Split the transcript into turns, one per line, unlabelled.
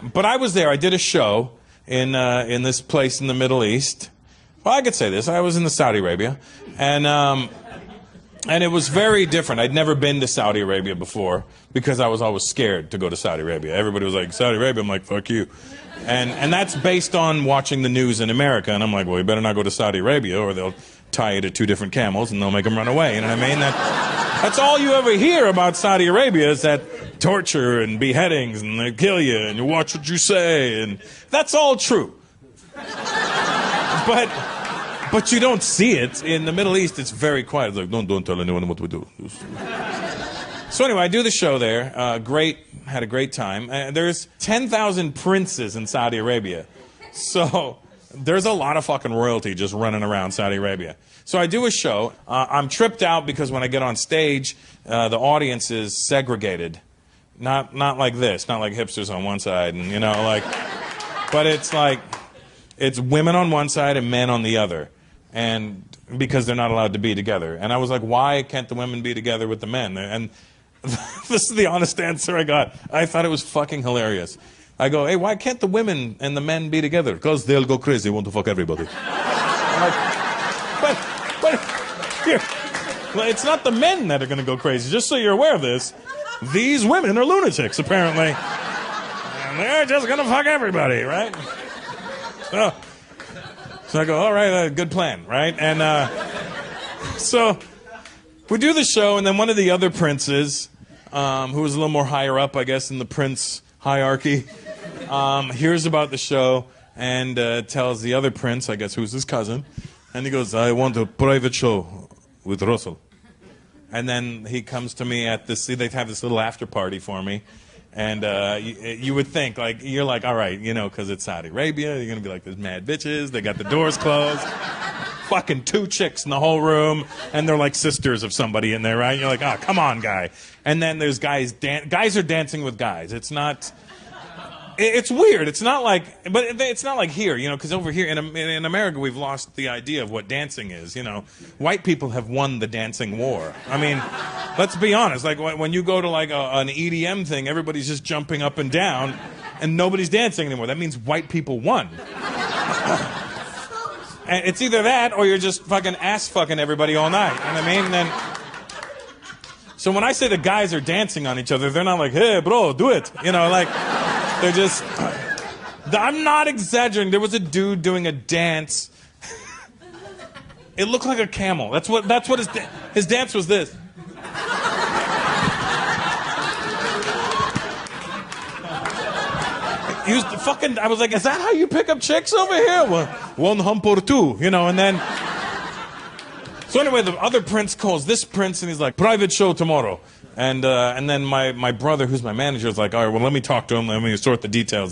But I was there. I did a show in this place in the Middle East. Well, I could say this. I was in the Saudi Arabia, and it was very different. I'd never been to Saudi Arabia before because I was always scared to go to Saudi Arabia. Everybody was like, Saudi Arabia? I'm like, fuck you. And that's based on watching the news in America. And I'm like, well, you better not go to Saudi Arabia or they'll tie you to 2 different camels and they'll make them run away. You know what I mean? That's all you ever hear about Saudi Arabia is that torture and beheadings and they kill you and you watch what you say. And that's all true. But you don't see it. In the Middle East, it's very quiet. It's like, don't tell anyone what we do. So anyway, I do the show there. Had a great time. There's 10,000 princes in Saudi Arabia. So there's a lot of fucking royalty just running around Saudi Arabia. So I do a show. I'm tripped out because when I get on stage, the audience is segregated. Not like this. Not like hipsters on one side and, but it's like, it's women on one side and men on the other. And because they're not allowed to be together. And I was like, why can't the women be together with the men? And this is the honest answer I got. I thought it was fucking hilarious. I go, hey, why can't the women and the men be together? Because they'll go crazy, want to fuck everybody. I'm like, but here, well, it's not the men that are going to go crazy. Just so you're aware of this, these women are lunatics, apparently. And they're just going to fuck everybody, right? So I go, all right, good plan, right? And so we do the show, and then one of the other princes, who was a little more higher up, I guess, in the prince hierarchy, hears about the show and tells the other prince, I guess, who's his cousin, and he goes, I want a private show with Russell. And then he comes to me at this, they have this little after party for me. And you would think, like, you're like, all right, because it's Saudi Arabia, you're going to be like, there's mad bitches, they got the doors closed, fucking 2 chicks in the whole room, and they're like sisters of somebody in there, right? You're like, oh, come on, guy. And then there's guys are dancing with guys. It's not, it's weird. It's not like, but it's not like here, because over here in America, we've lost the idea of what dancing is, White people have won the dancing war. I mean, let's be honest. Like, when you go to, like, an EDM thing, everybody's just jumping up and down, and nobody's dancing anymore. That means white people won. And it's either that, or you're just fucking ass-fucking everybody all night. You know what I mean? So when I say the guys are dancing on each other, they're not like, hey, bro, do it. Like... They're just... I'm not exaggerating. There was a dude doing a dance. It looked like a camel. That's what his dance was this. He was fucking... I was like, is that how you pick up chicks over here? Well, 1 hump or 2, and then... So anyway, the other prince calls this prince, and he's like, private show tomorrow. And then my brother, who's my manager, is like, all right, well, let me talk to him. Let me sort the details.